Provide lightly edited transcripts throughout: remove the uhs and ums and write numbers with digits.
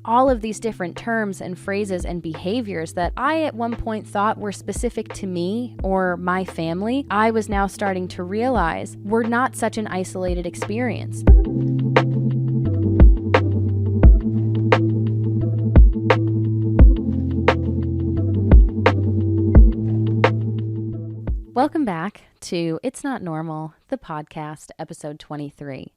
all of these different terms and phrases and behaviors that I at one point thought were specific to me or my family, I was now starting to realize were not such an isolated experience. Welcome back to It's Not Normal, the podcast, episode 23.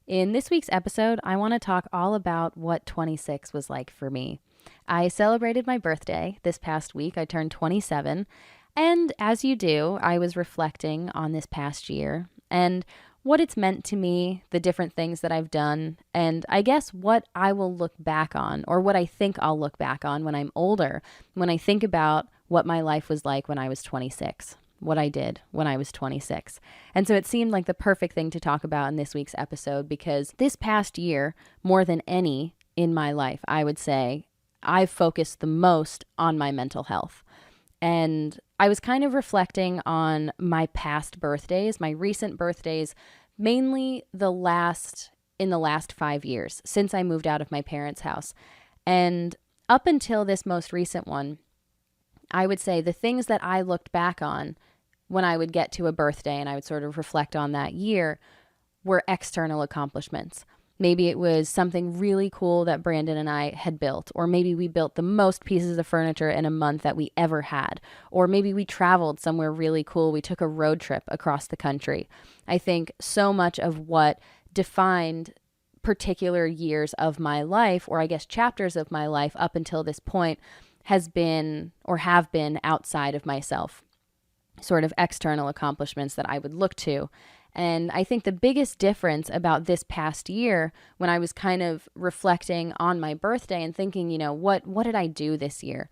In this week's episode, I want to talk all about what 26 was like for me. I celebrated my birthday this past week. I turned 27, and as you do, I was reflecting on this past year and what it's meant to me, the different things that I've done, and I guess what I will look back on, or what I think I'll look back on when I'm older, when I think about what my life was like when I was 26. What I did when I was 26. And so it seemed like the perfect thing to talk about in this week's episode, because this past year, more than any in my life, I would say I've focused the most on my mental health. And I was kind of reflecting on my past birthdays, my recent birthdays, mainly in the last 5 years since I moved out of my parents' house. And up until this most recent one, I would say the things that I looked back on when I would get to a birthday and I would sort of reflect on that year were external accomplishments. Maybe it was something really cool that Brandon and I had built, or maybe we built the most pieces of furniture in a month that we ever had, or maybe we traveled somewhere really cool. We took a road trip across the country. I think so much of what defined particular years of my life, or I guess chapters of my life up until this point, has been or have been outside of myself, sort of external accomplishments that I would look to. And I think the biggest difference about this past year, when I was kind of reflecting on my birthday and thinking, what did I do this year?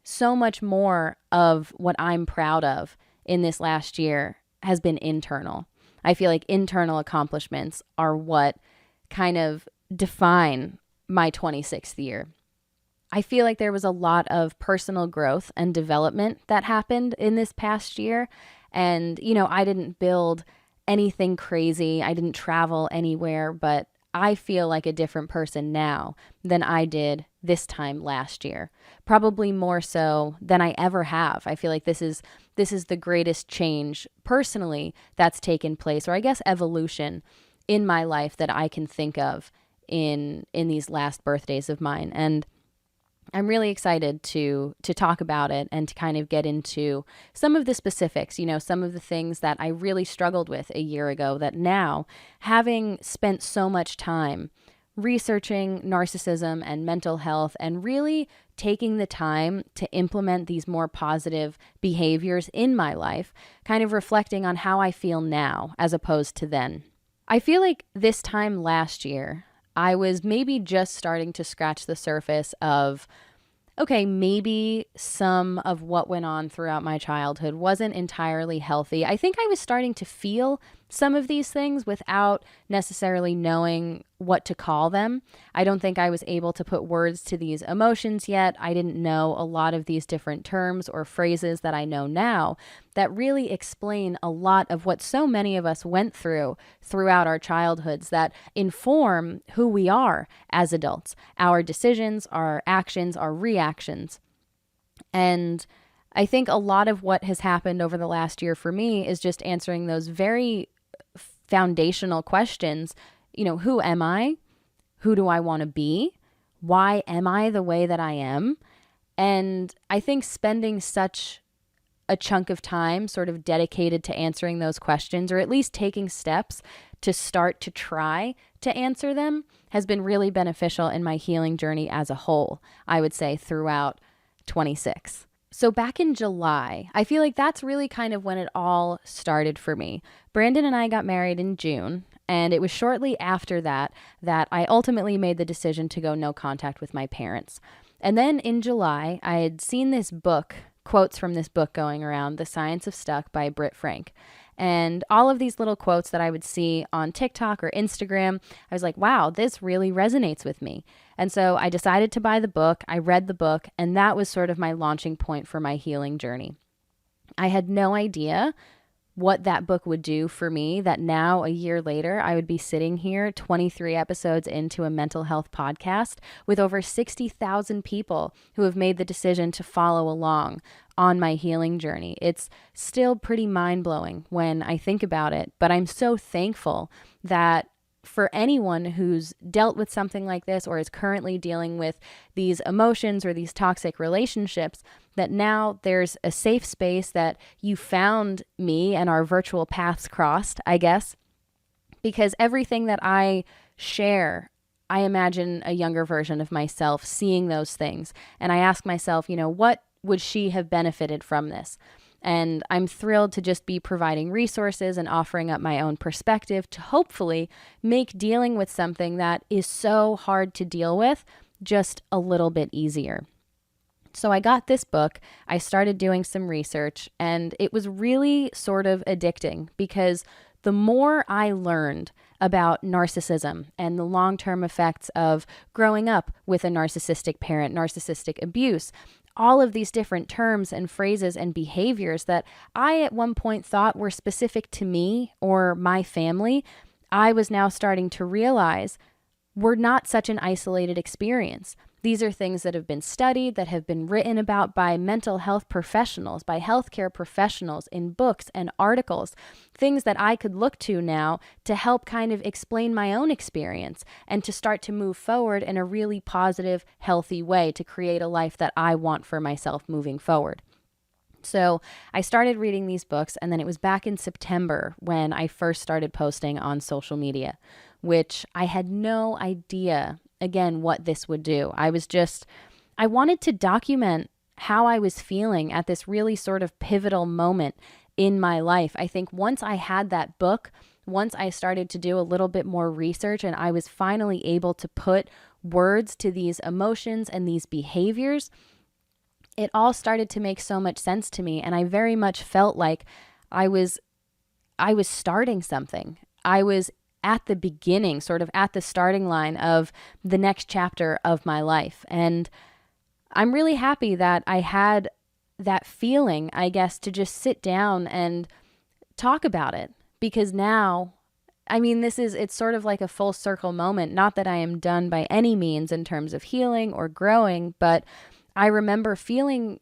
So much more of what I'm proud of in this last year has been internal. I feel like internal accomplishments are what kind of define my 26th year. I feel like there was a lot of personal growth and development that happened in this past year. And, I didn't build anything crazy. I didn't travel anywhere, but I feel like a different person now than I did this time last year. Probably more so than I ever have. I feel like this is the greatest change personally that's taken place, or I guess evolution in my life that I can think of in these last birthdays of mine. And I'm really excited to talk about it and to kind of get into some of the specifics, some of the things that I really struggled with a year ago that now, having spent so much time researching narcissism and mental health and really taking the time to implement these more positive behaviors in my life, kind of reflecting on how I feel now as opposed to then. I feel like this time last year, I was maybe just starting to scratch the surface of, okay, maybe some of what went on throughout my childhood wasn't entirely healthy. I think I was starting to feel some of these things without necessarily knowing what to call them. I don't think I was able to put words to these emotions yet. I didn't know a lot of these different terms or phrases that I know now that really explain a lot of what so many of us went through throughout our childhoods that inform who we are as adults, our decisions, our actions, our reactions. And I think a lot of what has happened over the last year for me is just answering those very foundational questions. Who am I? Who do I want to be? Why am I the way that I am? And I think spending such a chunk of time sort of dedicated to answering those questions, or at least taking steps to start to try to answer them, has been really beneficial in my healing journey as a whole, I would say, throughout 26. So back in July, I feel like that's really kind of when it all started for me. Brandon and I got married in June, and it was shortly after that I ultimately made the decision to go no contact with my parents. And then in July, I had seen this book, quotes from this book going around, The Science of Stuck by Britt Frank. And all of these little quotes that I would see on TikTok or Instagram, I was like, wow, this really resonates with me. And so I decided to buy the book. I read the book, and that was sort of my launching point for my healing journey. I had no idea what that book would do for me, that now a year later, I would be sitting here 23 episodes into a mental health podcast with over 60,000 people who have made the decision to follow along on my healing journey. It's still pretty mind-blowing when I think about it, but I'm so thankful that for anyone who's dealt with something like this or is currently dealing with these emotions or these toxic relationships, that now there's a safe space, that you found me and our virtual paths crossed, I guess, because everything that I share, I imagine a younger version of myself seeing those things. And I ask myself, what would she have benefited from this? And I'm thrilled to just be providing resources and offering up my own perspective to hopefully make dealing with something that is so hard to deal with just a little bit easier. So I got this book, I started doing some research, and it was really sort of addicting because the more I learned about narcissism and the long-term effects of growing up with a narcissistic parent, narcissistic abuse, all of these different terms and phrases and behaviors that I at one point thought were specific to me or my family, I was now starting to realize were not such an isolated experience. These are things that have been studied, that have been written about by mental health professionals, by healthcare professionals in books and articles, things that I could look to now to help kind of explain my own experience and to start to move forward in a really positive, healthy way to create a life that I want for myself moving forward. So I started reading these books, and then it was back in September when I first started posting on social media, which I had no idea, again, what this would do. I wanted to document how I was feeling at this really sort of pivotal moment in my life. I think once I had that book, once I started to do a little bit more research and I was finally able to put words to these emotions and these behaviors, it all started to make so much sense to me. And I very much felt like I was starting something. I was at the beginning, sort of at the starting line of the next chapter of my life. And I'm really happy that I had that feeling, I guess, to just sit down and talk about it. Because now, it's sort of like a full circle moment. Not that I am done by any means in terms of healing or growing, but I remember feeling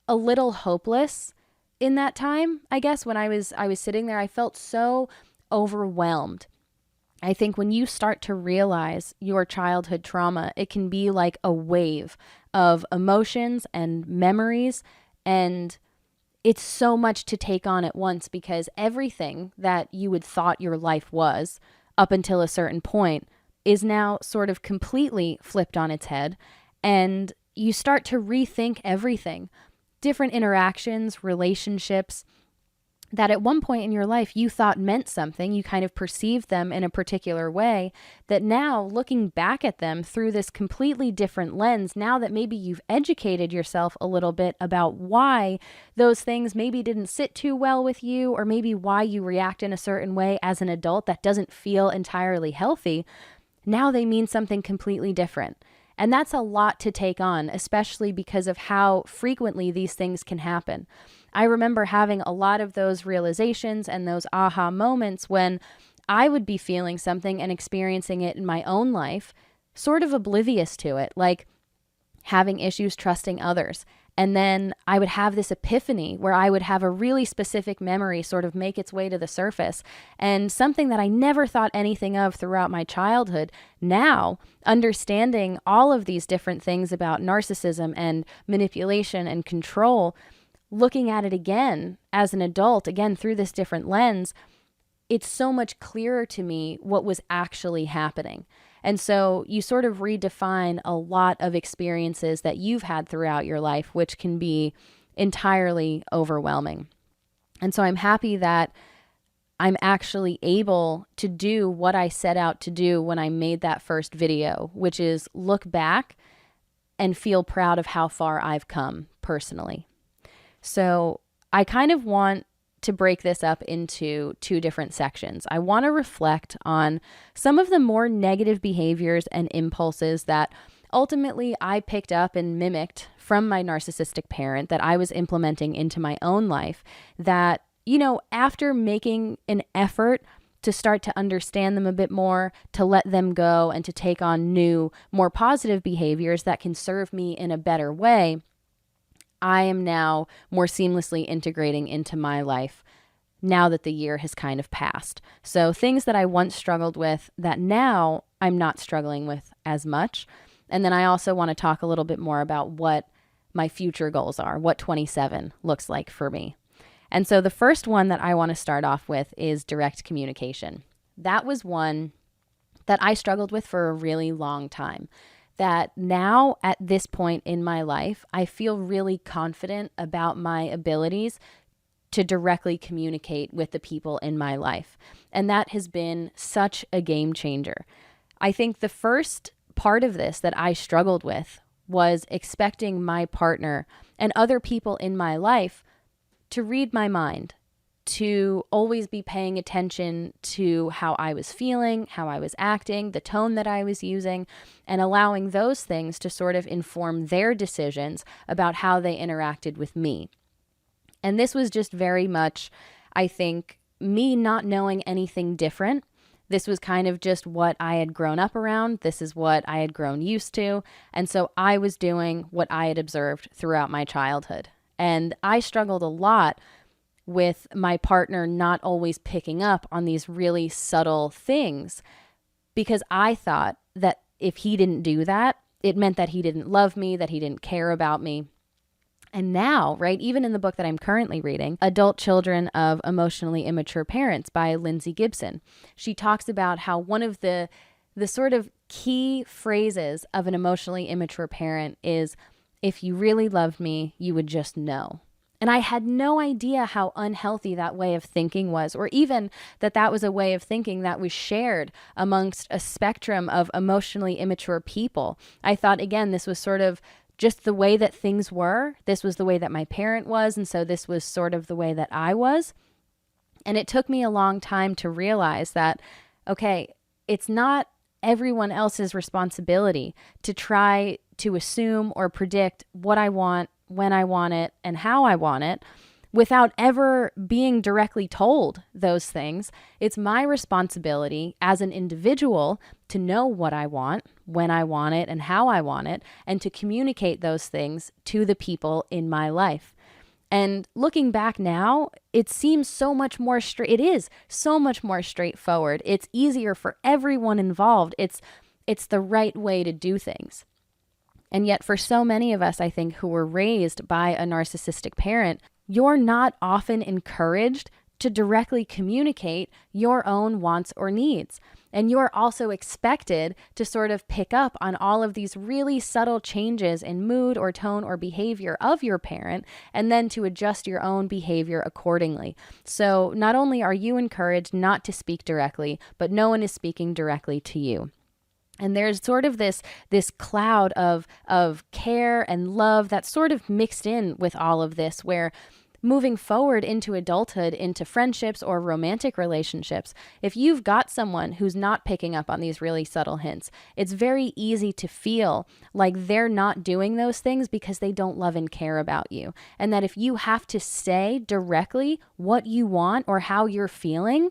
a little hopeless in that time. I guess when I was sitting there, I felt so overwhelmed. I think when you start to realize your childhood trauma, it can be like a wave of emotions and memories, and it's so much to take on at once because everything that you had thought your life was up until a certain point is now sort of completely flipped on its head, and you start to rethink everything, different interactions, relationships that at one point in your life you thought meant something, you kind of perceived them in a particular way, that now looking back at them through this completely different lens, now that maybe you've educated yourself a little bit about why those things maybe didn't sit too well with you, or maybe why you react in a certain way as an adult that doesn't feel entirely healthy, now they mean something completely different. And that's a lot to take on, especially because of how frequently these things can happen. I remember having a lot of those realizations and those aha moments when I would be feeling something and experiencing it in my own life, sort of oblivious to it, like having issues trusting others. And then I would have this epiphany where I would have a really specific memory sort of make its way to the surface. And something that I never thought anything of throughout my childhood, now understanding all of these different things about narcissism and manipulation and control, looking at it again as an adult, again through this different lens, it's so much clearer to me what was actually happening. And so you sort of redefine a lot of experiences that you've had throughout your life, which can be entirely overwhelming. And so I'm happy that I'm actually able to do what I set out to do when I made that first video, which is look back and feel proud of how far I've come personally. So I kind of want to break this up into two different sections. I want to reflect on some of the more negative behaviors and impulses that ultimately I picked up and mimicked from my narcissistic parent that I was implementing into my own life that after making an effort to start to understand them a bit more, to let them go and to take on new, more positive behaviors that can serve me in a better way, I am now more seamlessly integrating into my life now that the year has kind of passed. So things that I once struggled with that now I'm not struggling with as much. And then I also want to talk a little bit more about what my future goals are, what 27 looks like for me. And so the first one that I want to start off with is direct communication. That was one that I struggled with for a really long time. That now at this point in my life, I feel really confident about my abilities to directly communicate with the people in my life. And that has been such a game changer. I think the first part of this that I struggled with was expecting my partner and other people in my life to read my mind, to always be paying attention to how I was feeling, how I was acting, the tone that I was using, and allowing those things to sort of inform their decisions about how they interacted with me. And this was just very much, I think, me not knowing anything different. This was kind of just what I had grown up around. This is what I had grown used to. And so I was doing what I had observed throughout my childhood. And I struggled a lot with my partner not always picking up on these really subtle things because I thought that if he didn't do that, it meant that he didn't love me, that he didn't care about me. And now, right, even in the book that I'm currently reading, Adult Children of Emotionally Immature Parents by Lindsay Gibson, she talks about how one of the sort of key phrases of an emotionally immature parent is, if you really loved me, you would just know. And I had no idea how unhealthy that way of thinking was, or even that was a way of thinking that was shared amongst a spectrum of emotionally immature people. I thought, again, this was sort of just the way that things were. This was the way that my parent was, and so this was sort of the way that I was. And it took me a long time to realize that, okay, it's not everyone else's responsibility to try to assume or predict what I want, when I want it, and how I want it without ever being directly told those things. It's my responsibility as an individual to know what I want, when I want it, and how I want it, and to communicate those things to the people in my life. And looking back now, it seems so much more it is so much more straightforward. It's easier for everyone involved. It's the right way to do things. And yet for so many of us, I think, who were raised by a narcissistic parent, you're not often encouraged to directly communicate your own wants or needs. And you're also expected to sort of pick up on all of these really subtle changes in mood or tone or behavior of your parent, and then to adjust your own behavior accordingly. So not only are you encouraged not to speak directly, but no one is speaking directly to you. And there's sort of this cloud of care and love that's sort of mixed in with all of this, where moving forward into adulthood, into friendships or romantic relationships, if you've got someone who's not picking up on these really subtle hints, it's very easy to feel like they're not doing those things because they don't love and care about you. And that if you have to say directly what you want or how you're feeling,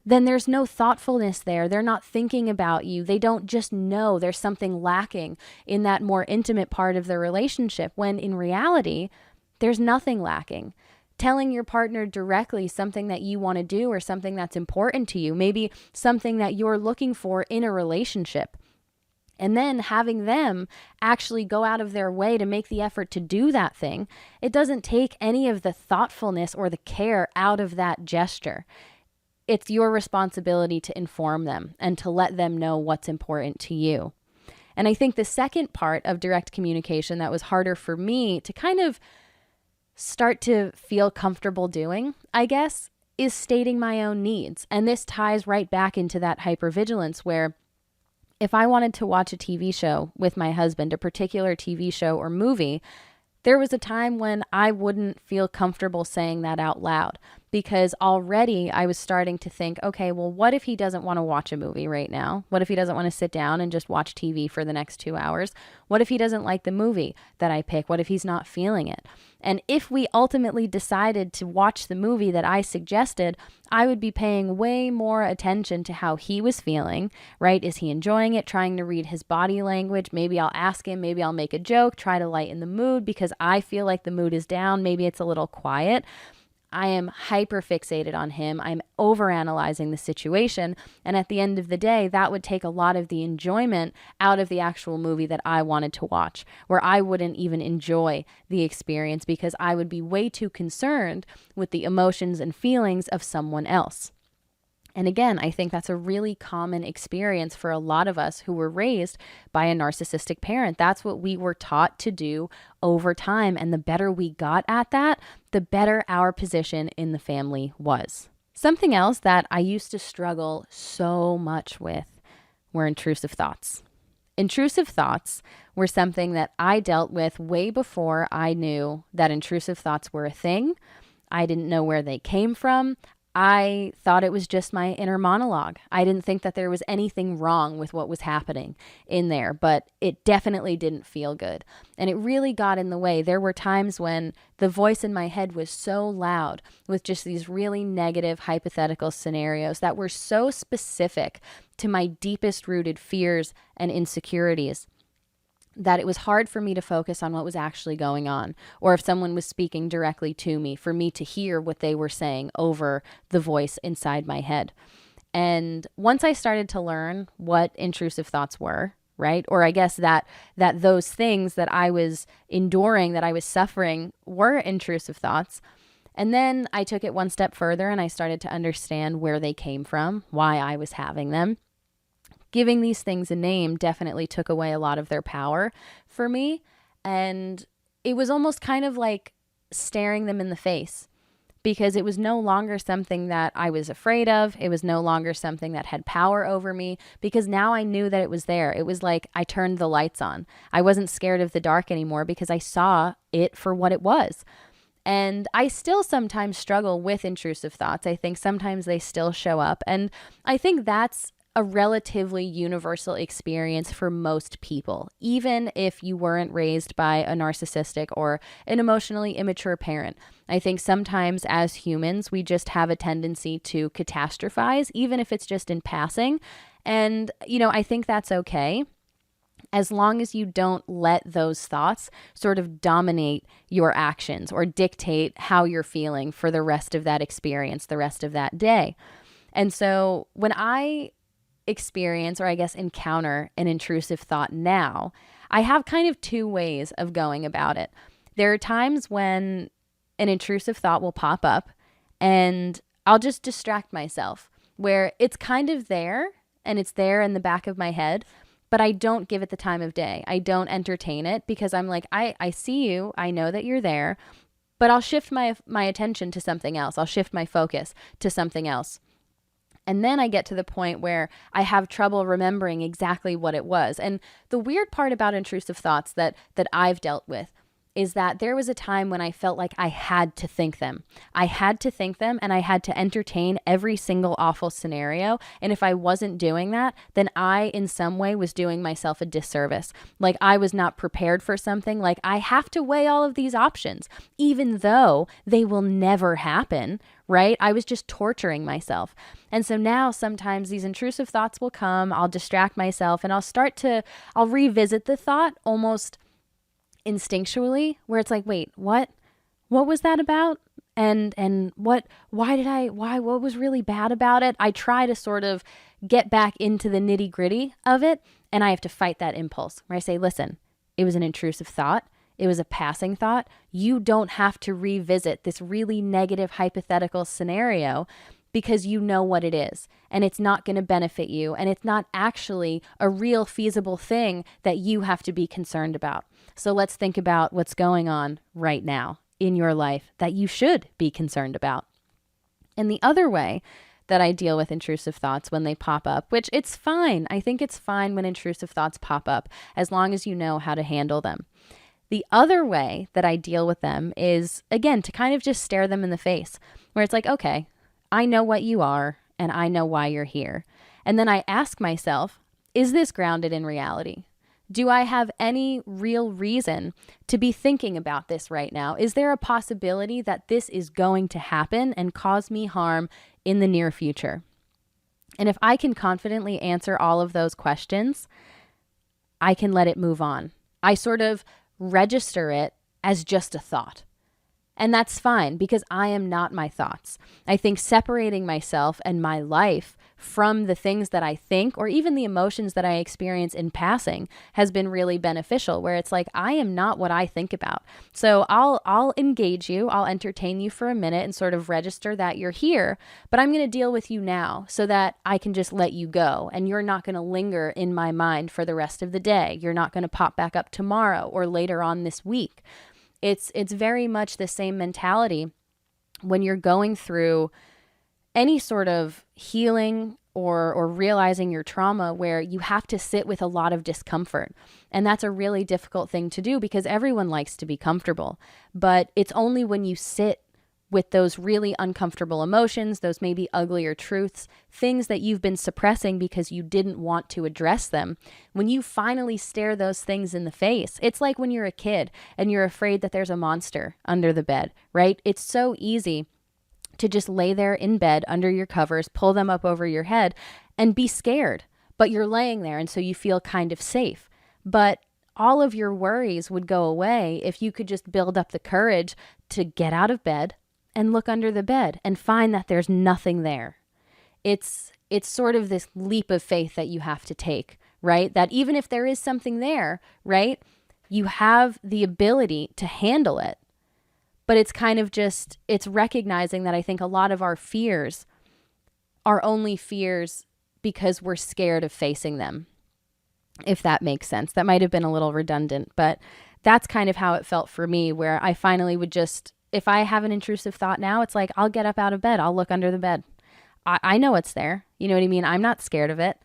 then there's no thoughtfulness there. They're not thinking about you. They don't just know there's something lacking in that more intimate part of the relationship, when in reality, there's nothing lacking. Telling your partner directly something that you want to do or something that's important to you, maybe something that you're looking for in a relationship, and then having them actually go out of their way to make the effort to do that thing, it doesn't take any of the thoughtfulness or the care out of that gesture. It's your responsibility to inform them and to let them know what's important to you. And I think the second part of direct communication that was harder for me to kind of start to feel comfortable doing, I guess, is stating my own needs. And this ties right back into that hypervigilance, where if I wanted to watch a TV show with my husband, a particular TV show or movie, there was a time when I wouldn't feel comfortable saying that out loud because already I was starting to think, okay, well, what if he doesn't want to watch a movie right now? What if he doesn't want to sit down and just watch TV for the next 2 hours? What if he doesn't like the movie that I pick? What if he's not feeling it? And if we ultimately decided to watch the movie that I suggested, I would be paying way more attention to how he was feeling, right? Is he enjoying it? Trying to read his body language. Maybe I'll ask him, maybe I'll make a joke, try to lighten the mood because I feel like the mood is down. Maybe it's a little quiet. I am hyper fixated on him. I'm overanalyzing the situation. And at the end of the day, that would take a lot of the enjoyment out of the actual movie that I wanted to watch, where I wouldn't even enjoy the experience because I would be way too concerned with the emotions and feelings of someone else. And again, I think that's a really common experience for a lot of us who were raised by a narcissistic parent. That's what we were taught to do over time. And the better we got at that, the better our position in the family was. Something else that I used to struggle so much with were intrusive thoughts. Intrusive thoughts were something that I dealt with way before I knew that intrusive thoughts were a thing. I didn't know where they came from. I thought it was just my inner monologue. I didn't think that there was anything wrong with what was happening in there, but it definitely didn't feel good. And it really got in the way. There were times when the voice in my head was so loud with just these really negative hypothetical scenarios that were so specific to my deepest rooted fears and insecurities that it was hard for me to focus on what was actually going on, or if someone was speaking directly to me, for me to hear what they were saying over the voice inside my head. And once I started to learn what intrusive thoughts were, right? Or I guess that those things that I was enduring, that I was suffering, were intrusive thoughts. And then I took it one step further and I started to understand where they came from, why I was having them. Giving these things a name definitely took away a lot of their power for me. And it was almost kind of like staring them in the face, because it was no longer something that I was afraid of. It was no longer something that had power over me, because now I knew that it was there. It was like I turned the lights on. I wasn't scared of the dark anymore because I saw it for what it was. And I still sometimes struggle with intrusive thoughts. I think sometimes they still show up. And I think that's a relatively universal experience for most people, even if you weren't raised by a narcissistic or an emotionally immature parent. I think sometimes as humans, we just have a tendency to catastrophize, even if it's just in passing. And, I think that's okay, as long as you don't let those thoughts sort of dominate your actions or dictate how you're feeling for the rest of that experience, the rest of that day. And so when I experience, or I guess encounter, an intrusive thought now, I have kind of two ways of going about it. There are times when an intrusive thought will pop up and I'll just distract myself, where it's kind of there and it's there in the back of my head, but I don't give it the time of day. I don't entertain it because I'm like, I see you, I know that you're there, but I'll shift my attention to something else. I'll shift my focus to something else. And then I get to the point where I have trouble remembering exactly what it was. And the weird part about intrusive thoughts that I've dealt with is that there was a time when I felt like I had to think them. I had to think them and I had to entertain every single awful scenario. And if I wasn't doing that, then I in some way was doing myself a disservice. Like I was not prepared for something. Like I have to weigh all of these options, even though they will never happen, right? I was just torturing myself. And so now sometimes these intrusive thoughts will come, I'll distract myself and I'll revisit the thought almost instinctually, where it's like, wait, what was that about? And what was really bad about it? I try to sort of get back into the nitty gritty of it. And I have to fight that impulse where I say, listen, it was an intrusive thought. It was a passing thought. You don't have to revisit this really negative hypothetical scenario because you know what it is and it's not going to benefit you and it's not actually a real feasible thing that you have to be concerned about. So let's think about what's going on right now in your life that you should be concerned about. And the other way that I deal with intrusive thoughts when they pop up, which it's fine. I think it's fine when intrusive thoughts pop up as long as you know how to handle them. The other way that I deal with them is, again, to kind of just stare them in the face, where it's like, okay, I know what you are and I know why you're here. And then I ask myself, is this grounded in reality? Do I have any real reason to be thinking about this right now? Is there a possibility that this is going to happen and cause me harm in the near future? And if I can confidently answer all of those questions, I can let it move on. I sort of register it as just a thought. And that's fine because I am not my thoughts. I think separating myself and my life from the things that I think or even the emotions that I experience in passing has been really beneficial, where it's like, I am not what I think about. So I'll engage you, I'll entertain you for a minute and sort of register that you're here, but I'm going to deal with you now so that I can just let you go and you're not going to linger in my mind for the rest of the day. You're not going to pop back up tomorrow or later on this week. It's very much the same mentality when you're going through any sort of healing or realizing your trauma, where you have to sit with a lot of discomfort. And that's a really difficult thing to do because everyone likes to be comfortable. But it's only when you sit with those really uncomfortable emotions, those maybe uglier truths, things that you've been suppressing because you didn't want to address them. When you finally stare those things in the face, it's like when you're a kid and you're afraid that there's a monster under the bed, right? It's so easy to just lay there in bed under your covers, pull them up over your head and be scared, but you're laying there and so you feel kind of safe. But all of your worries would go away if you could just build up the courage to get out of bed and look under the bed and find that there's nothing there. It's sort of this leap of faith that you have to take, right? That even if there is something there, right, you have the ability to handle it. But it's kind of just, it's recognizing that I think a lot of our fears are only fears because we're scared of facing them, if that makes sense. That might have been a little redundant, but that's kind of how it felt for me, where I finally would just, if I have an intrusive thought now, it's like, I'll get up out of bed. I'll look under the bed. I know it's there. You know what I mean? I'm not scared of it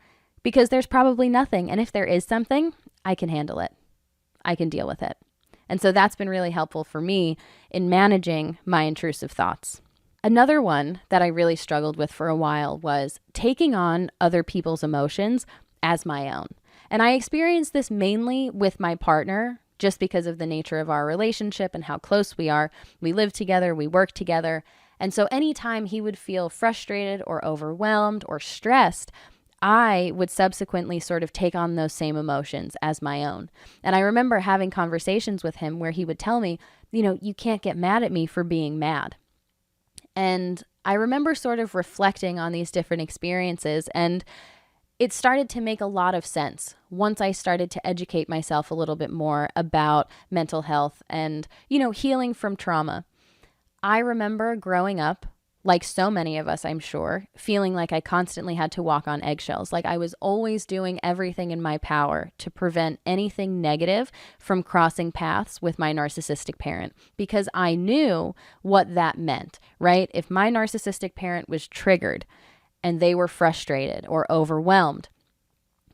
because there's probably nothing. And if there is something, I can handle it. I can deal with it. And so that's been really helpful for me in managing my intrusive thoughts. Another one that I really struggled with for a while was taking on other people's emotions as my own. And I experienced this mainly with my partner, just because of the nature of our relationship and how close we are. We live together, we work together. And so anytime he would feel frustrated or overwhelmed or stressed, I would subsequently sort of take on those same emotions as my own. And I remember having conversations with him where he would tell me, you can't get mad at me for being mad. And I remember sort of reflecting on these different experiences, and it started to make a lot of sense once I started to educate myself a little bit more about mental health and, healing from trauma. I remember growing up, like so many of us, I'm sure, feeling like I constantly had to walk on eggshells. Like I was always doing everything in my power to prevent anything negative from crossing paths with my narcissistic parent, because I knew what that meant, right? If my narcissistic parent was triggered and they were frustrated or overwhelmed,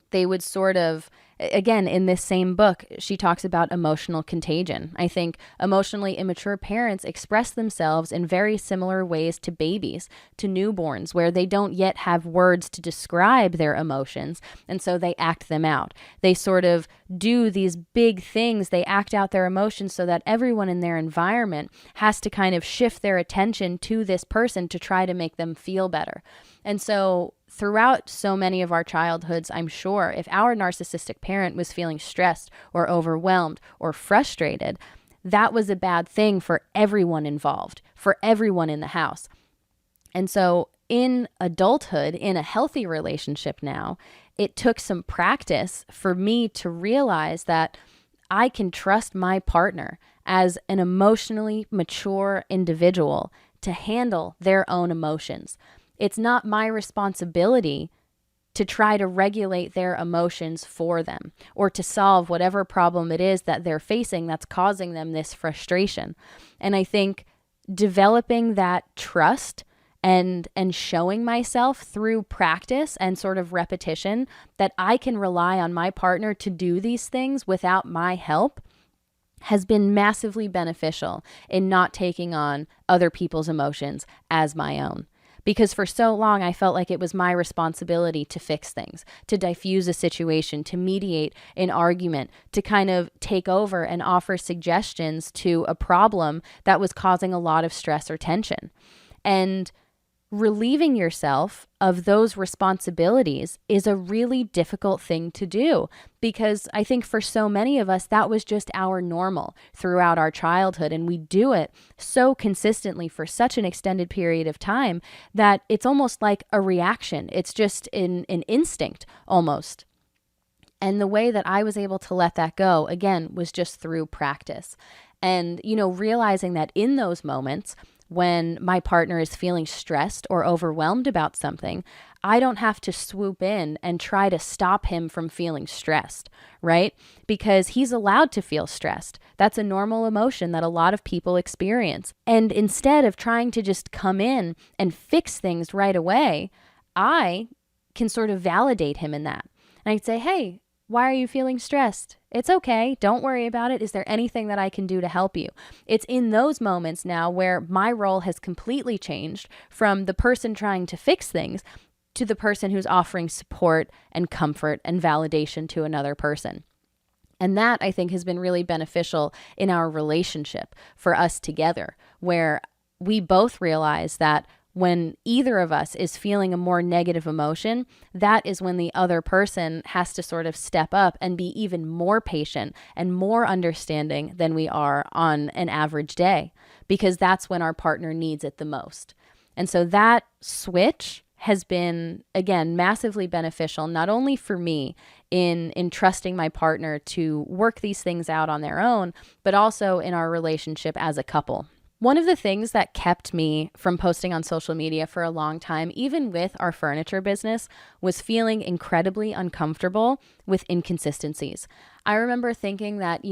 they would sort of, again, in this same book, she talks about emotional contagion. I think emotionally immature parents express themselves in very similar ways to babies, to newborns, where they don't yet have words to describe their emotions, and so they act them out. They sort of do these big things. They act out their emotions so that everyone in their environment has to kind of shift their attention to this person to try to make them feel better. And so throughout so many of our childhoods, I'm sure, if our narcissistic parent was feeling stressed or overwhelmed or frustrated, that was a bad thing for everyone involved, for everyone in the house. And so in adulthood, in a healthy relationship now, it took some practice for me to realize that I can trust my partner as an emotionally mature individual to handle their own emotions. It's not my responsibility to try to regulate their emotions for them or to solve whatever problem it is that they're facing that's causing them this frustration. And I think developing that trust and showing myself through practice and sort of repetition that I can rely on my partner to do these things without my help has been massively beneficial in not taking on other people's emotions as my own. Because for so long, I felt like it was my responsibility to fix things, to diffuse a situation, to mediate an argument, to kind of take over and offer suggestions to a problem that was causing a lot of stress or tension. And relieving yourself of those responsibilities is a really difficult thing to do, because I think for so many of us, that was just our normal throughout our childhood. And we do it so consistently for such an extended period of time that it's almost like a reaction. It's just an instinct almost. And the way that I was able to let that go, again, was just through practice. And, realizing that in those moments, when my partner is feeling stressed or overwhelmed about something, I don't have to swoop in and try to stop him from feeling stressed, right? Because he's allowed to feel stressed. That's a normal emotion that a lot of people experience. And instead of trying to just come in and fix things right away, I can sort of validate him in that. And I'd say, hey, why are you feeling stressed? It's okay. Don't worry about it. Is there anything that I can do to help you? It's in those moments now where my role has completely changed from the person trying to fix things to the person who's offering support and comfort and validation to another person. And that, I think, has been really beneficial in our relationship for us together, where we both realize that when either of us is feeling a more negative emotion, that is when the other person has to sort of step up and be even more patient and more understanding than we are on an average day, because that's when our partner needs it the most. And so that switch has been, again, massively beneficial, not only for me in trusting my partner to work these things out on their own, but also in our relationship as a couple. One of the things that kept me from posting on social media for a long time, even with our furniture business, was feeling incredibly uncomfortable with inconsistencies. I remember thinking that,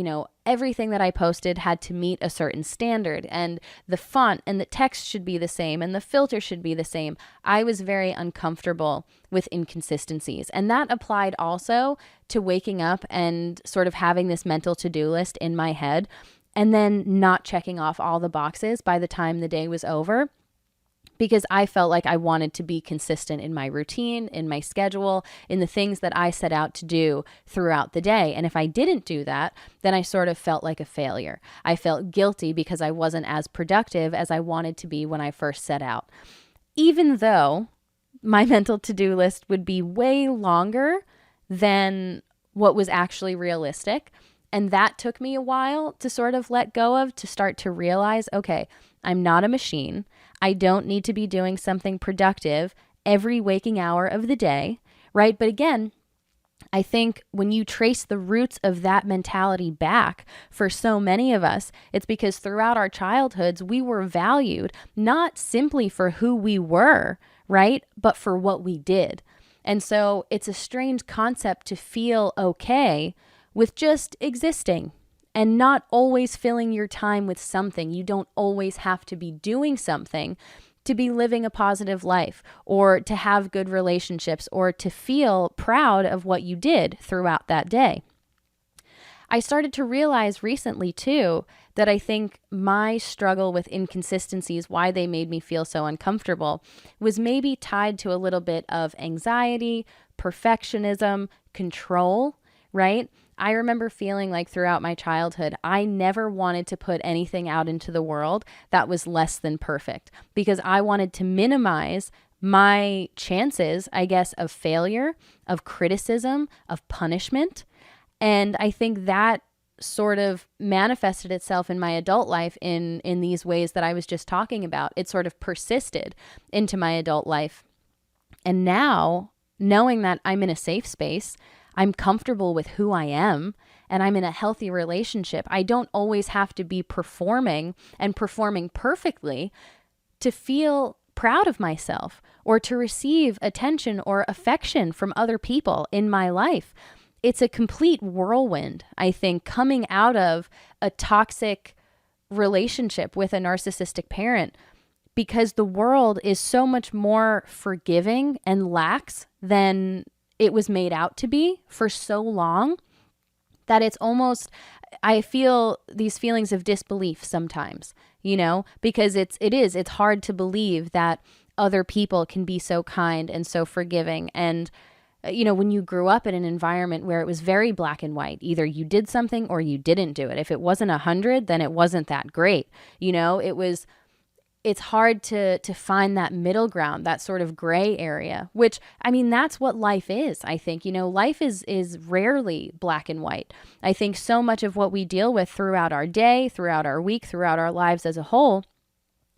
everything that I posted had to meet a certain standard, and the font and the text should be the same, and the filter should be the same. I was very uncomfortable with inconsistencies. And that applied also to waking up and sort of having this mental to-do list in my head, and then not checking off all the boxes by the time the day was over, because I felt like I wanted to be consistent in my routine, in my schedule, in the things that I set out to do throughout the day. And if I didn't do that, then I sort of felt like a failure. I felt guilty because I wasn't as productive as I wanted to be when I first set out. Even though my mental to-do list would be way longer than what was actually realistic. And that took me a while to sort of let go of, to start to realize, okay, I'm not a machine. I don't need to be doing something productive every waking hour of the day, right? But again, I think when you trace the roots of that mentality back for so many of us, it's because throughout our childhoods, we were valued not simply for who we were, right? But for what we did. And so it's a strange concept to feel okay with just existing and not always filling your time with something. You don't always have to be doing something to be living a positive life or to have good relationships or to feel proud of what you did throughout that day. I started to realize recently too that I think my struggle with inconsistencies, why they made me feel so uncomfortable, was maybe tied to a little bit of anxiety, perfectionism, control, right? I remember feeling like throughout my childhood, I never wanted to put anything out into the world that was less than perfect, because I wanted to minimize my chances, I guess, of failure, of criticism, of punishment. And I think that sort of manifested itself in my adult life in these ways that I was just talking about. It sort of persisted into my adult life. And now, knowing that I'm in a safe space, I'm comfortable with who I am, and I'm in a healthy relationship, I don't always have to be performing and performing perfectly to feel proud of myself or to receive attention or affection from other people in my life. It's a complete whirlwind, I think, coming out of a toxic relationship with a narcissistic parent, because the world is so much more forgiving and lax than it was made out to be for so long, that it's almost, I feel these feelings of disbelief sometimes, because it's hard to believe that other people can be so kind and so forgiving. And, when you grew up in an environment where it was very black and white, either you did something or you didn't do it. If it wasn't 100, then it wasn't that great. It's hard to find that middle ground, that sort of gray area, which, I mean, that's what life is. I think, life is rarely black and white. I think so much of what we deal with throughout our day, throughout our week, throughout our lives as a whole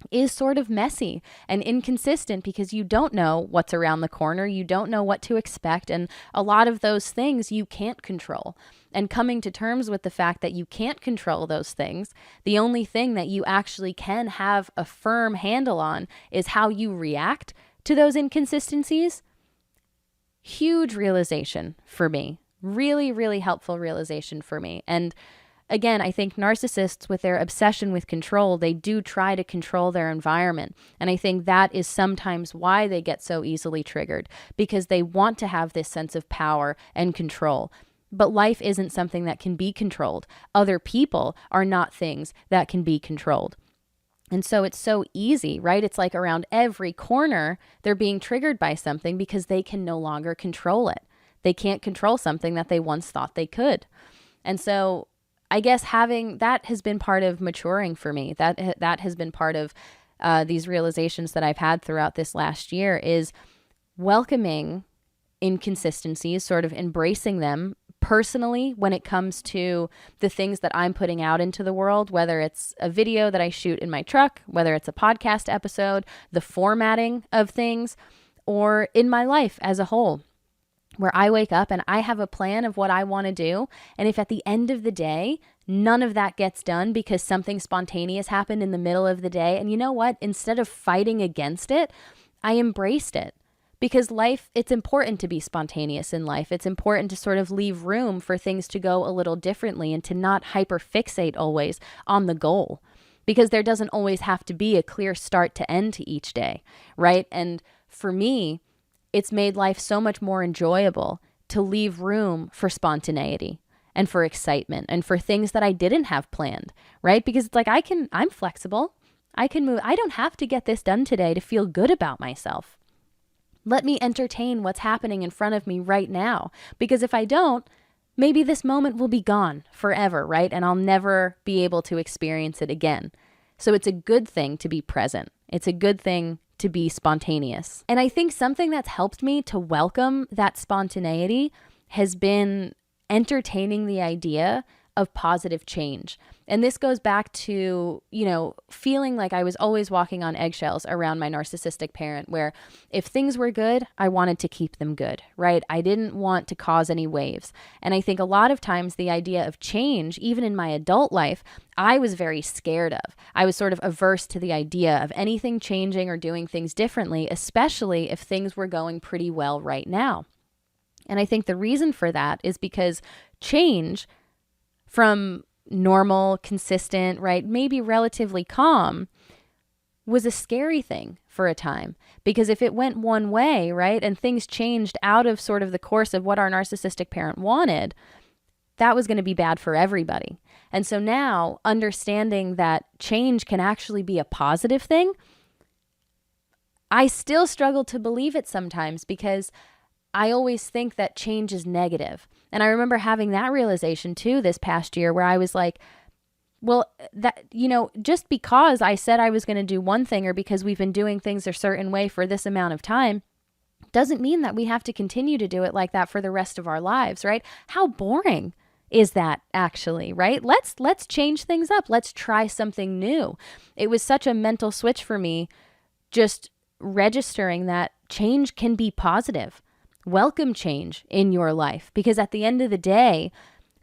is sort of messy and inconsistent because you don't know what's around the corner. You don't know what to expect. And a lot of those things you can't control. And coming to terms with the fact that you can't control those things, the only thing that you actually can have a firm handle on is how you react to those inconsistencies. Huge realization for me. Really, really helpful realization for me. And again, I think narcissists, with their obsession with control, they do try to control their environment. And I think that is sometimes why they get so easily triggered, because they want to have this sense of power and control. But life isn't something that can be controlled. Other people are not things that can be controlled. And so it's so easy, right? It's like around every corner, they're being triggered by something because they can no longer control it. They can't control something that they once thought they could. And so I guess having that has been part of maturing for me. That has been part of these realizations that I've had throughout this last year, is welcoming inconsistencies, sort of embracing them personally when it comes to the things that I'm putting out into the world, whether it's a video that I shoot in my truck, whether it's a podcast episode, the formatting of things, or in my life as a whole, where I wake up and I have a plan of what I want to do. And if at the end of the day, none of that gets done because something spontaneous happened in the middle of the day, and you know what? Instead of fighting against it, I embraced it. Because life, it's important to be spontaneous in life. It's important to sort of leave room for things to go a little differently and to not hyperfixate always on the goal. Because there doesn't always have to be a clear start to end to each day, right? And for me, it's made life so much more enjoyable to leave room for spontaneity and for excitement and for things that I didn't have planned, right? Because it's like I'm flexible. I can move. I don't have to get this done today to feel good about myself. Let me entertain what's happening in front of me right now. Because if I don't, maybe this moment will be gone forever, right? And I'll never be able to experience it again. So it's a good thing to be present. It's a good thing to be spontaneous. And I think something that's helped me to welcome that spontaneity has been entertaining the idea of positive change. And this goes back to, feeling like I was always walking on eggshells around my narcissistic parent, where if things were good, I wanted to keep them good, right? I didn't want to cause any waves. And I think a lot of times the idea of change, even in my adult life, I was very scared of. I was sort of averse to the idea of anything changing or doing things differently, especially if things were going pretty well right now. And I think the reason for that is because change from normal, consistent, right, maybe relatively calm, was a scary thing for a time. Because if it went one way, right, and things changed out of sort of the course of what our narcissistic parent wanted, that was going to be bad for everybody. And so now, understanding that change can actually be a positive thing, I still struggle to believe it sometimes, because I always think that change is negative. And I remember having that realization too this past year, where I was like, well, that, just because I said I was going to do one thing, or because we've been doing things a certain way for this amount of time, doesn't mean that we have to continue to do it like that for the rest of our lives, right? How boring is that actually, right? Let's change things up. Let's try something new. It was such a mental switch for me, just registering that change can be positive. Welcome change in your life, because at the end of the day,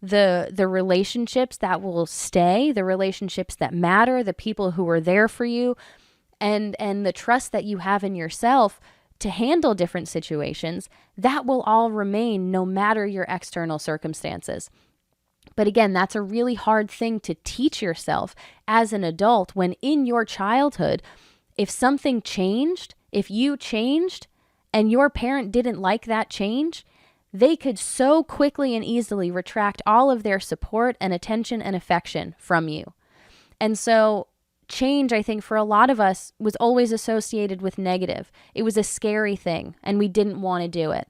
the relationships that will stay, the relationships that matter, the people who are there for you, and the trust that you have in yourself to handle different situations, that will all remain no matter your external circumstances. But again, that's a really hard thing to teach yourself as an adult, when in your childhood, if something changed, if you changed, and your parent didn't like that change, they could so quickly and easily retract all of their support and attention and affection from you. And so change, I think, for a lot of us was always associated with negative. It was a scary thing, and we didn't want to do it.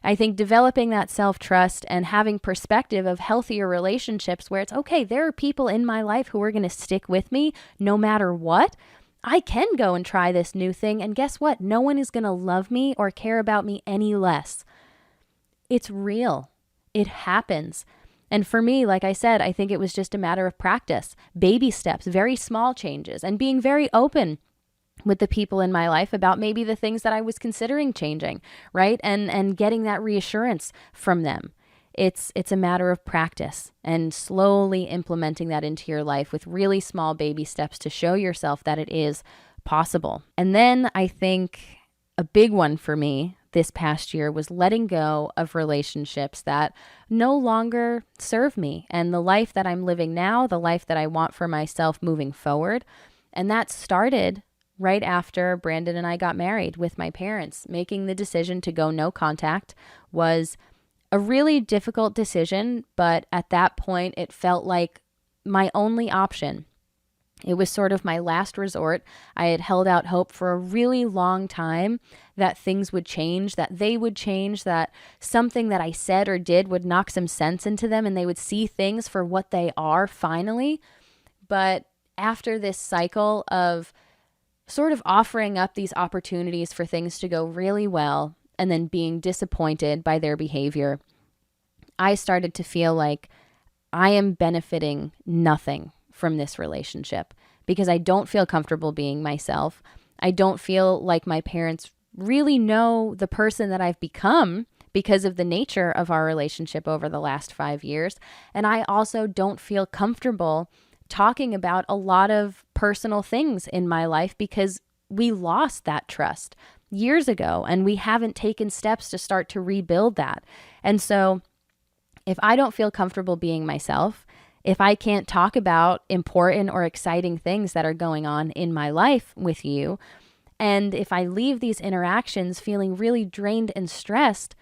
I think developing that self-trust and having perspective of healthier relationships where it's, okay, there are people in my life who are going to stick with me no matter what. I can go and try this new thing, and guess what? No one is going to love me or care about me any less. It's real. It happens. And for me, like I said, I think it was just a matter of practice, baby steps, very small changes, and being very open with the people in my life about maybe the things that I was considering changing, right? And getting that reassurance from them. It's a matter of practice and slowly implementing that into your life with really small baby steps to show yourself that it is possible. And then I think a big one for me this past year was letting go of relationships that no longer serve me and the life that I'm living now, the life that I want for myself moving forward. And that started right after Brandon and I got married with my parents. Making the decision to go no contact was a really difficult decision, but at that point it felt like my only option. It was sort of my last resort. I had held out hope for a really long time that things would change, that they would change, that something that I said or did would knock some sense into them and they would see things for what they are finally. But after this cycle of sort of offering up these opportunities for things to go really well and then being disappointed by their behavior, I started to feel like I am benefiting nothing from this relationship because I don't feel comfortable being myself. I don't feel like my parents really know the person that I've become because of the nature of our relationship over the last 5 years. And I also don't feel comfortable talking about a lot of personal things in my life because we lost that trust years ago and we haven't taken steps to start to rebuild that. And so if I don't feel comfortable being myself, if I can't talk about important or exciting things that are going on in my life with you, and if I leave these interactions feeling really drained and stressed,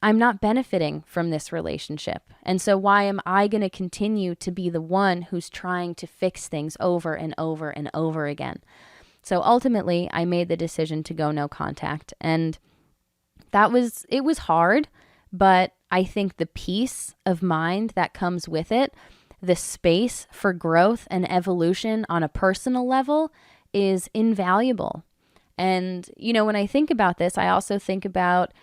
I'm not benefiting from this relationship. And so why am I going to continue to be the one who's trying to fix things over and over and over again? So ultimately, I made the decision to go no contact. And it was hard, but I think the peace of mind that comes with it, the space for growth and evolution on a personal level is invaluable. And, when I think about this, I also think about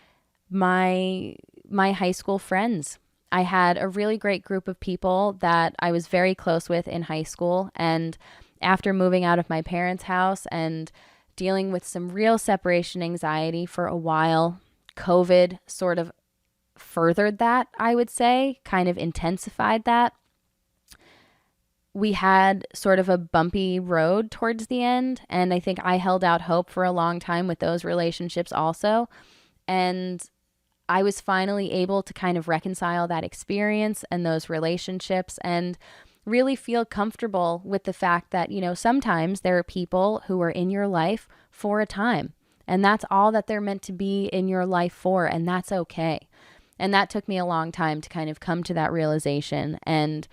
my high school friends. I had a really great group of people that I was very close with in high school. And after moving out of my parents' house and dealing with some real separation anxiety for a while, COVID sort of furthered that, I would say, kind of intensified that. We had sort of a bumpy road towards the end, and I think I held out hope for a long time with those relationships also. And I was finally able to kind of reconcile that experience and those relationships and really feel comfortable with the fact that, sometimes there are people who are in your life for a time, and that's all that they're meant to be in your life for, and that's okay. And that took me a long time to kind of come to that realization and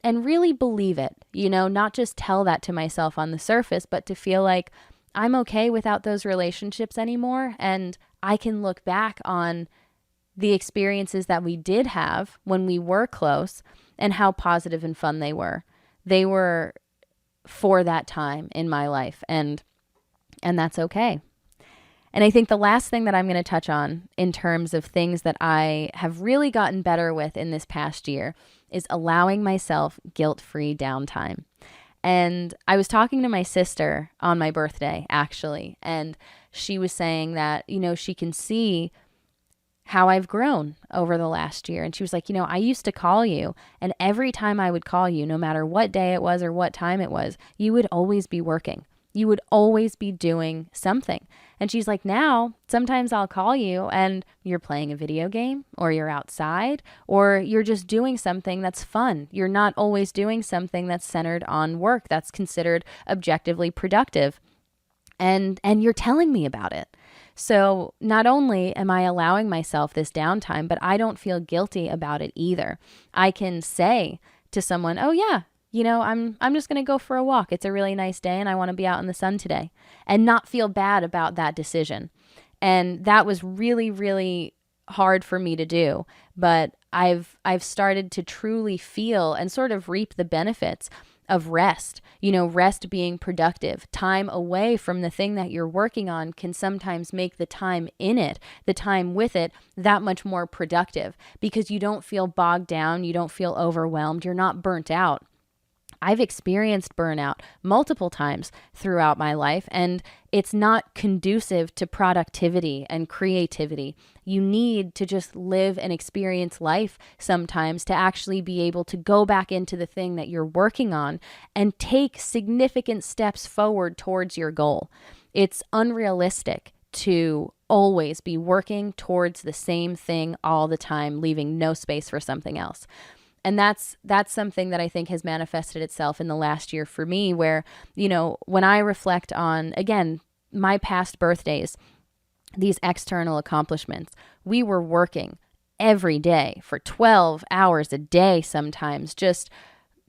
really believe it, not just tell that to myself on the surface, but to feel like I'm okay without those relationships anymore. And I can look back on the experiences that we did have when we were close and how positive and fun they were. They were for that time in my life, and that's okay. And I think the last thing that I'm going to touch on in terms of things that I have really gotten better with in this past year is allowing myself guilt-free downtime. And I was talking to my sister on my birthday, actually, and she was saying that, she can see how I've grown over the last year. And she was like, I used to call you, and every time I would call you, no matter what day it was or what time it was, you would always be working. You would always be doing something. And she's like, now, sometimes I'll call you and you're playing a video game or you're outside or you're just doing something that's fun. You're not always doing something that's centered on work that's considered objectively productive. And you're telling me about it. So not only am I allowing myself this downtime, but I don't feel guilty about it either. I can say to someone, oh yeah, I'm just going to go for a walk. It's a really nice day and I want to be out in the sun today, and not feel bad about that decision. And that was really, really hard for me to do, but I've started to truly feel and sort of reap the benefits of rest. Rest being productive. Time away from the thing that you're working on can sometimes make the time in it, the time with it, that much more productive, because you don't feel bogged down, you don't feel overwhelmed, you're not burnt out. I've experienced burnout multiple times throughout my life, and it's not conducive to productivity and creativity. You need to just live and experience life sometimes to actually be able to go back into the thing that you're working on and take significant steps forward towards your goal. It's unrealistic to always be working towards the same thing all the time, leaving no space for something else. And that's something that I think has manifested itself in the last year for me, where, when I reflect on, again, my past birthdays, these external accomplishments, we were working every day for 12 hours a day sometimes, just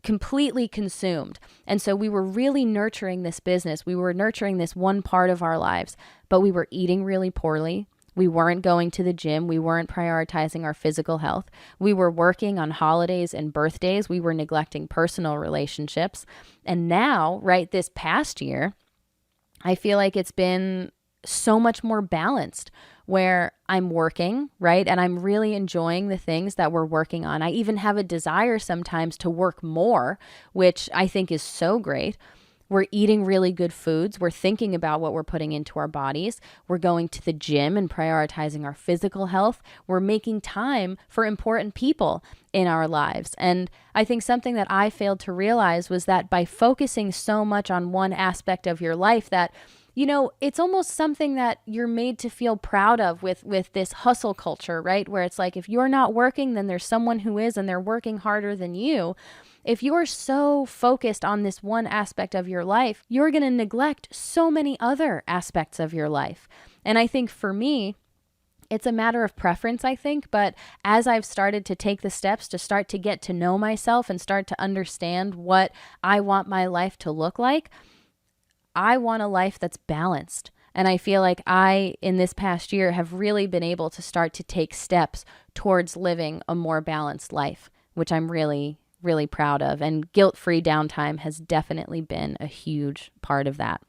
completely consumed. And so we were really nurturing this business. We were nurturing this one part of our lives, but we were eating really poorly. We weren't going to the gym. We weren't prioritizing our physical health. We were working on holidays and birthdays. We were neglecting personal relationships. And now, right, this past year, I feel like it's been so much more balanced, where I'm working, right? And I'm really enjoying the things that we're working on. I even have a desire sometimes to work more, which I think is so great. We're eating really good foods. We're thinking about what we're putting into our bodies. We're going to the gym and prioritizing our physical health. We're making time for important people in our lives. And I think something that I failed to realize was that by focusing so much on one aspect of your life, that it's almost something that you're made to feel proud of with this hustle culture, right? Where it's like, if you're not working, then there's someone who is, and they're working harder than you. If you're so focused on this one aspect of your life, you're going to neglect so many other aspects of your life. And I think for me, it's a matter of preference, I think. But as I've started to take the steps to start to get to know myself and start to understand what I want my life to look like, I want a life that's balanced. And I feel like in this past year, have really been able to start to take steps towards living a more balanced life, which I'm really, really proud of. And guilt-free downtime has definitely been a huge part of that.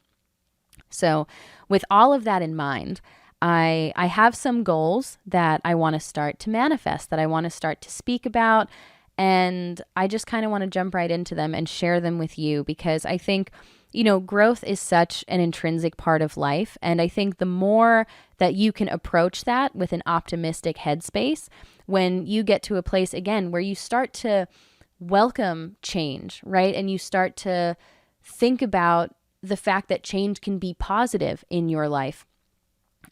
So with all of that in mind, I have some goals that I want to start to manifest, that I want to start to speak about. And I just kind of want to jump right into them and share them with you, because I think growth is such an intrinsic part of life. And I think the more that you can approach that with an optimistic headspace, when you get to a place, again, where you start to welcome change, right? And you start to think about the fact that change can be positive in your life,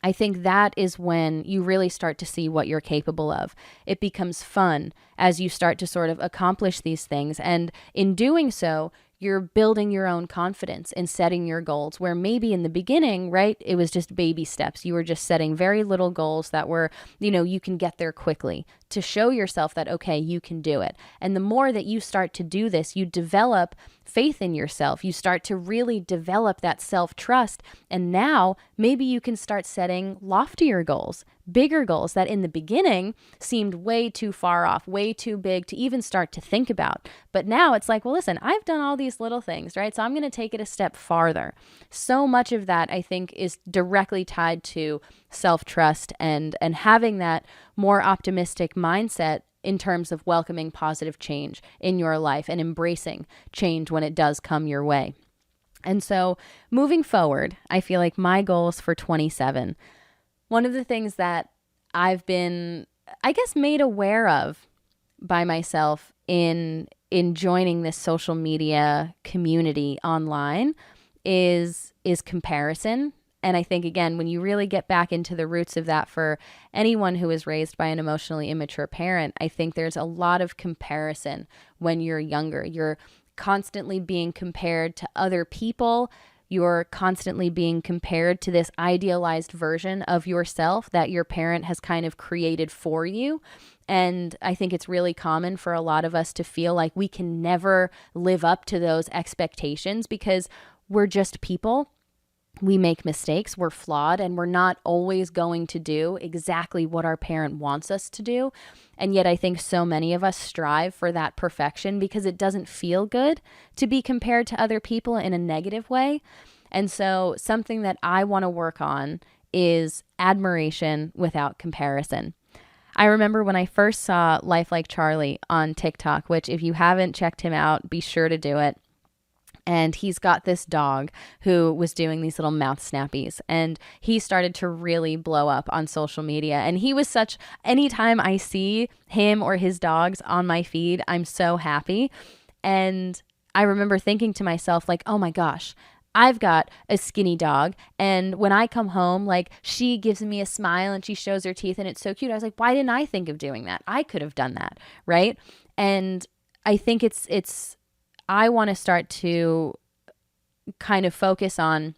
I think that is when you really start to see what you're capable of. It becomes fun as you start to sort of accomplish these things. And in doing so, you're building your own confidence in setting your goals, where maybe in the beginning, right, it was just baby steps. You were just setting very little goals that were, you can get there quickly, to show yourself that, okay, you can do it. And the more that you start to do this, you develop faith in yourself. You start to really develop that self-trust. And now maybe you can start setting loftier goals, bigger goals that in the beginning seemed way too far off, way too big to even start to think about. But now it's like, well, listen, I've done all these little things, right? So I'm going to take it a step farther. So much of that, I think, is directly tied to self-trust and having that more optimistic mindset in terms of welcoming positive change in your life and embracing change when it does come your way. And so moving forward, I feel like my goals for 27, one of the things that I've been, I guess, made aware of by myself in joining this social media community online is comparison. And I think, again, when you really get back into the roots of that, for anyone who is raised by an emotionally immature parent, I think there's a lot of comparison when you're younger. You're constantly being compared to other people, you're constantly being compared to this idealized version of yourself that your parent has kind of created for you. And I think it's really common for a lot of us to feel like we can never live up to those expectations because we're just people. We make mistakes, we're flawed, and we're not always going to do exactly what our parent wants us to do. And yet I think so many of us strive for that perfection because it doesn't feel good to be compared to other people in a negative way. And so something that I want to work on is admiration without comparison. I remember when I first saw Life Like Charlie on TikTok, which if you haven't checked him out, be sure to do it. And he's got this dog who was doing these little mouth snappies, and he started to really blow up on social media. And he was anytime I see him or his dogs on my feed, I'm so happy. And I remember thinking to myself, like, oh my gosh, I've got a skinny dog, and when I come home, like, she gives me a smile and she shows her teeth and it's so cute. I was like, why didn't I think of doing that? I could have done that, right? And I think I want to start to kind of focus on,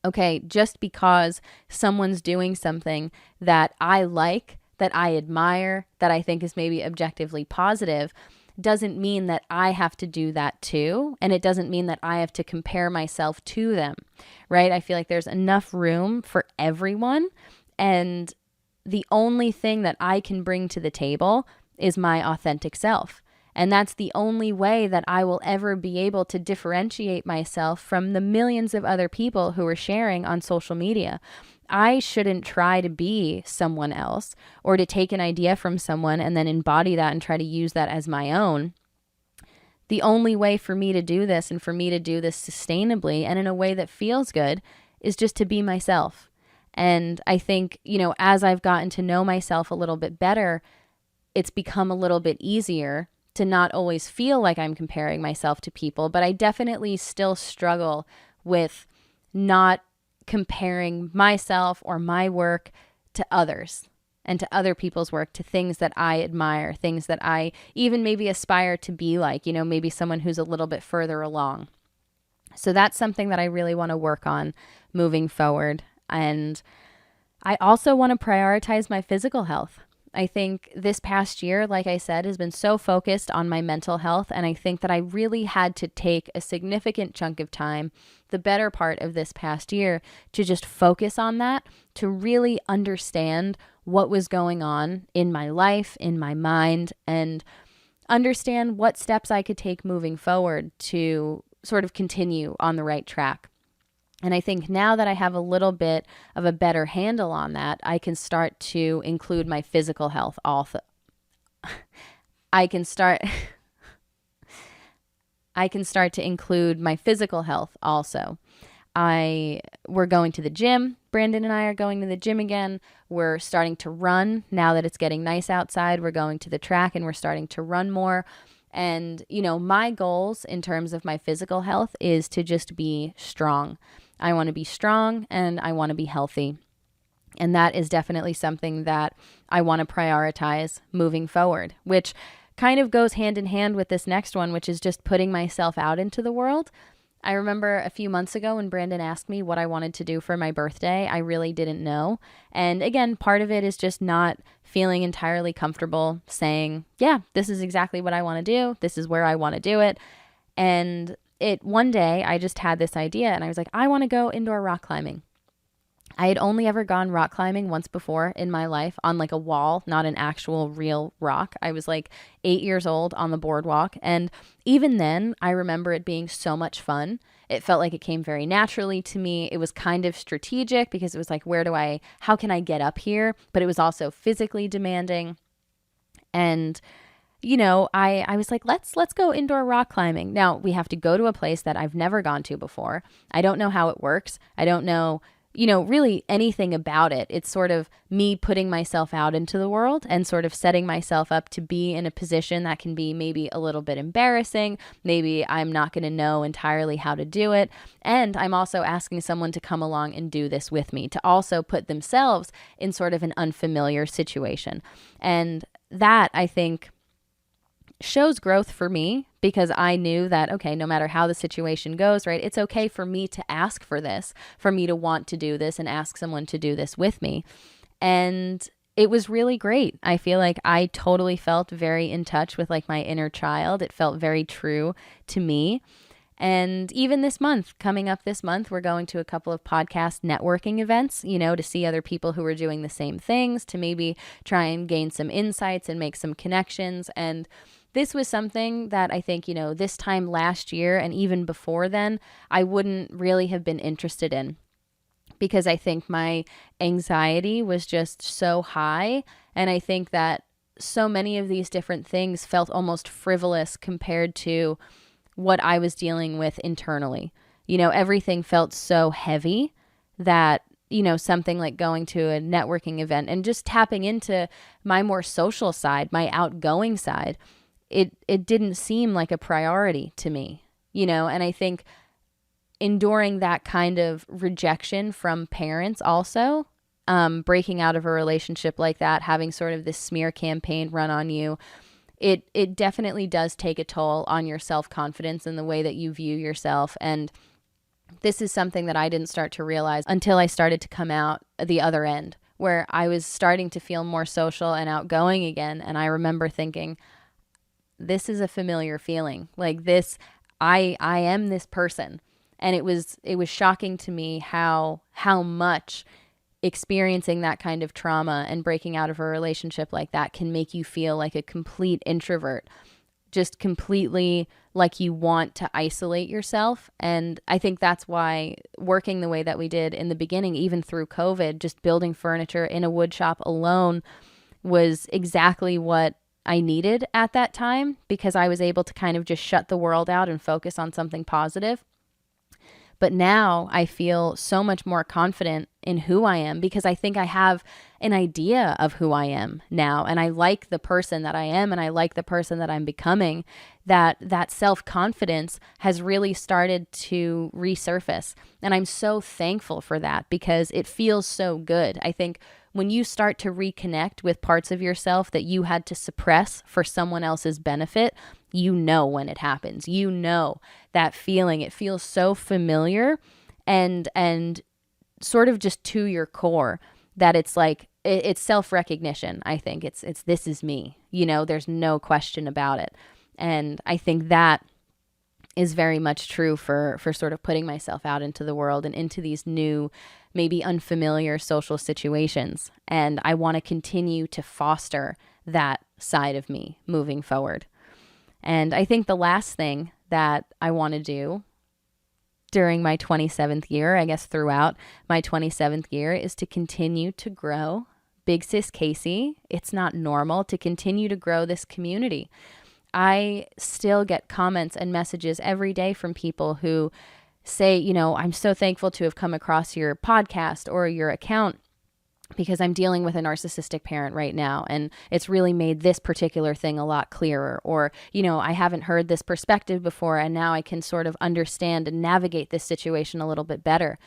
okay, just because someone's doing something that I like, that I admire, that I think is maybe objectively positive, doesn't mean that I have to do that too. And it doesn't mean that I have to compare myself to them, right? I feel like there's enough room for everyone. And the only thing that I can bring to the table is my authentic self. And that's the only way that I will ever be able to differentiate myself from the millions of other people who are sharing on social media. I shouldn't try to be someone else or to take an idea from someone and then embody that and try to use that as my own. The only way for me to do this and for me to do this sustainably and in a way that feels good is just to be myself. And I think, as I've gotten to know myself a little bit better, it's become a little bit easier to not always feel like I'm comparing myself to people, but I definitely still struggle with not comparing myself or my work to others and to other people's work, to things that I admire, things that I even maybe aspire to be like, maybe someone who's a little bit further along. So that's something that I really want to work on moving forward. And I also want to prioritize my physical health. I think this past year, like I said, has been so focused on my mental health. And I think that I really had to take a significant chunk of time, the better part of this past year, to just focus on that, to really understand what was going on in my life, in my mind, and understand what steps I could take moving forward to sort of continue on the right track. And I think now that I have a little bit of a better handle on that, I can start to include my physical health also. I can start to include my physical health also. We're going to the gym. Brandon and I are going to the gym again. We're starting to run now that it's getting nice outside. We're going to the track and we're starting to run more. And, my goals in terms of my physical health is to just be strong. I want to be strong and I want to be healthy. And that is definitely something that I want to prioritize moving forward, which kind of goes hand in hand with this next one, which is just putting myself out into the world. I remember a few months ago when Brandon asked me what I wanted to do for my birthday, I really didn't know. And again, part of it is just not feeling entirely comfortable saying, yeah, this is exactly what I want to do. This is where I want to do it. And one day I just had this idea and I was like, I want to go indoor rock climbing. I had only ever gone rock climbing once before in my life on like a wall, not an actual real rock. I was like 8 years old on the boardwalk. And even then, I remember it being so much fun. It felt like it came very naturally to me. It was kind of strategic because it was like, how can I get up here? But it was also physically demanding. And I was like, let's go indoor rock climbing. Now we have to go to a place that I've never gone to before. I don't know how it works. I don't know, really anything about it. It's sort of me putting myself out into the world and sort of setting myself up to be in a position that can be maybe a little bit embarrassing. Maybe I'm not going to know entirely how to do it. And I'm also asking someone to come along and do this with me, to also put themselves in sort of an unfamiliar situation. And that, I think, shows growth for me because I knew that, okay, no matter how the situation goes, right, it's okay for me to ask for this, for me to want to do this and ask someone to do this with me. And it was really great. I feel like I totally felt very in touch with like my inner child. It felt very true to me. And even this month, coming up this month, we're going to a couple of podcast networking events, to see other people who are doing the same things, to maybe try and gain some insights and make some connections. And this was something that I think, this time last year and even before then, I wouldn't really have been interested in, because I think my anxiety was just so high. And I think that so many of these different things felt almost frivolous compared to what I was dealing with internally. Everything felt so heavy that, something like going to a networking event and just tapping into my more social side, my outgoing side, it didn't seem like a priority to me, and I think enduring that kind of rejection from parents also, breaking out of a relationship like that, having sort of this smear campaign run on you, it definitely does take a toll on your self-confidence and the way that you view yourself. And this is something that I didn't start to realize until I started to come out the other end, where I was starting to feel more social and outgoing again. And I remember thinking, this is a familiar feeling. Like this, I am this person. And it was shocking to me how much experiencing that kind of trauma and breaking out of a relationship like that can make you feel like a complete introvert, just completely like you want to isolate yourself. And I think that's why working the way that we did in the beginning, even through COVID, just building furniture in a wood shop alone was exactly what I needed at that time, because I was able to kind of just shut the world out and focus on something positive. But now I feel so much more confident in who I am, because I think I have an idea of who I am now. And I like the person that I am, and I like the person that I'm becoming. That self-confidence has really started to resurface. And I'm so thankful for that, because it feels so good. I think when you start to reconnect with parts of yourself that you had to suppress for someone else's benefit, when it happens. That feeling. It feels so familiar and sort of just to your core that it's like, it's self-recognition. I think it's this is me, there's no question about it. And I think that is very much true for sort of putting myself out into the world and into these new, maybe unfamiliar social situations. And I want to continue to foster that side of me moving forward. And I think the last thing that I want to do during my 27th year, I guess throughout my 27th year, is to continue to grow Big Sis Casey. It's not normal to continue to grow this community. I still get comments and messages every day from people who say, I'm so thankful to have come across your podcast or your account, because I'm dealing with a narcissistic parent right now, and it's really made this particular thing a lot clearer. Or, I haven't heard this perspective before, and now I can sort of understand and navigate this situation a little bit better.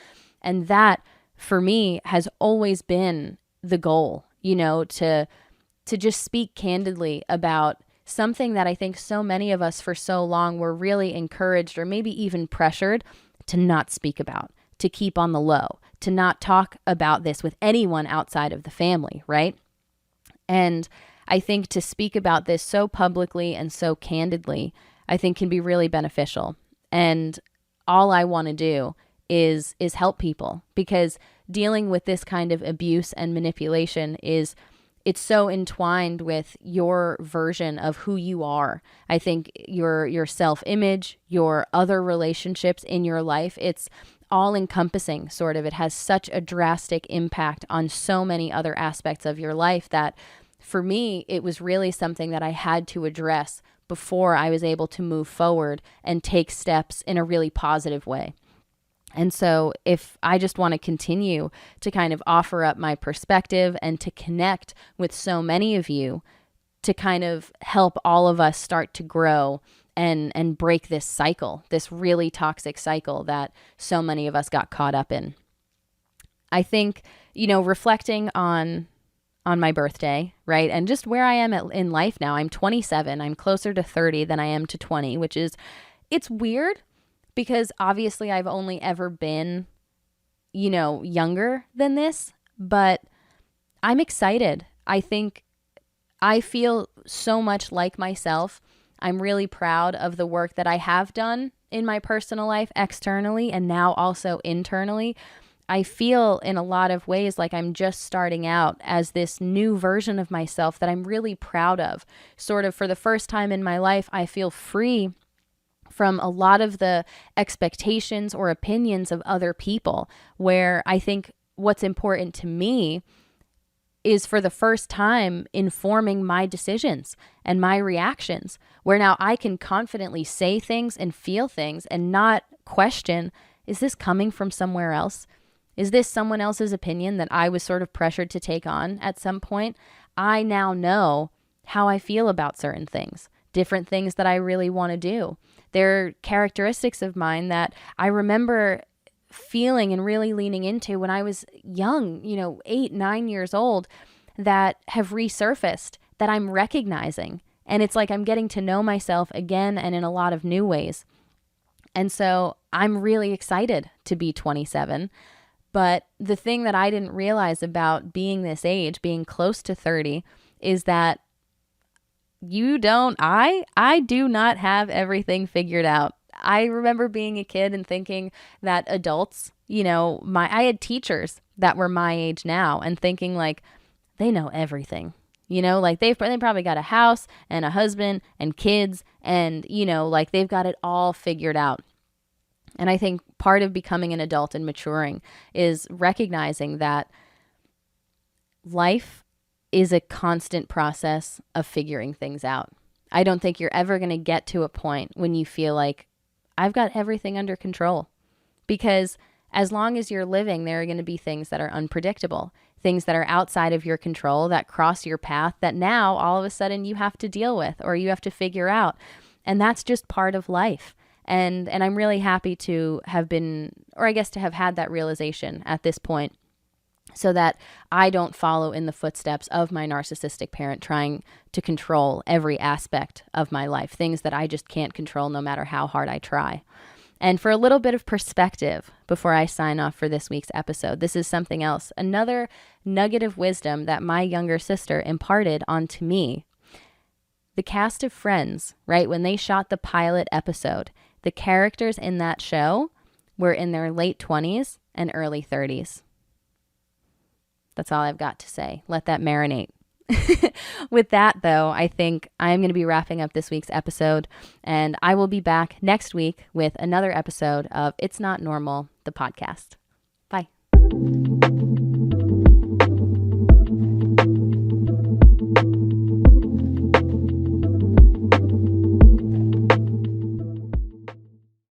And that, for me, has always been the goal, to just speak candidly about something that I think so many of us for so long were really encouraged, or maybe even pressured, to not speak about, to keep on the low, to not talk about this with anyone outside of the family, right? And I think to speak about this so publicly and so candidly, I think can be really beneficial. And all I want to do is help people, because dealing with this kind of abuse and manipulation it's so entwined with your version of who you are. I think your self-image, your other relationships in your life, it's all encompassing sort of. It has such a drastic impact on so many other aspects of your life that for me, it was really something that I had to address before I was able to move forward and take steps in a really positive way. And so if I just want to continue to kind of offer up my perspective and to connect with so many of you to kind of help all of us start to grow and break this cycle, this really toxic cycle that so many of us got caught up in. I think, reflecting on on my birthday, right? And just where I am in life now, I'm 27. I'm closer to 30 than I am to 20, which is, it's weird because obviously I've only ever been, younger than this, but I'm excited. I feel so much like myself. I'm really proud of the work that I have done in my personal life externally and now also internally. I feel in a lot of ways like I'm just starting out as this new version of myself that I'm really proud of. Sort of for the first time in my life, I feel free from a lot of the expectations or opinions of other people, where I think what's important to me is for the first time informing my decisions and my reactions, where now I can confidently say things and feel things and not question, is this coming from somewhere else? Is this someone else's opinion that I was sort of pressured to take on at some point? I now know how I feel about certain things, different things that I really want to do. There are characteristics of mine that I remember feeling and really leaning into when I was young, 8, 9 years old, that have resurfaced, that I'm recognizing. And it's like I'm getting to know myself again and in a lot of new ways. And so I'm really excited to be 27. But the thing that I didn't realize about being this age, being close to 30, is that I do not have everything figured out. I remember being a kid and thinking that adults, I had teachers that were my age now and thinking like, they know everything, like they probably got a house and a husband and kids and, like they've got it all figured out. And I think part of becoming an adult and maturing is recognizing that life is a constant process of figuring things out. I don't think you're ever going to get to a point when you feel like I've got everything under control, because as long as you're living, there are going to be things that are unpredictable, things that are outside of your control, that cross your path, that now all of a sudden you have to deal with or you have to figure out. And that's just part of life. And I'm really happy to have been, or I guess to have had that realization at this point, so that I don't follow in the footsteps of my narcissistic parent trying to control every aspect of my life, things that I just can't control no matter how hard I try. And for a little bit of perspective before I sign off for this week's episode, this is something else, another nugget of wisdom that my younger sister imparted onto me. The cast of Friends, right, when they shot the pilot episode, the characters in that show were in their late 20s and early 30s. That's all I've got to say. Let that marinate. With that, though, I think I'm going to be wrapping up this week's episode, and I will be back next week with another episode of It's Not Normal, the podcast. Bye.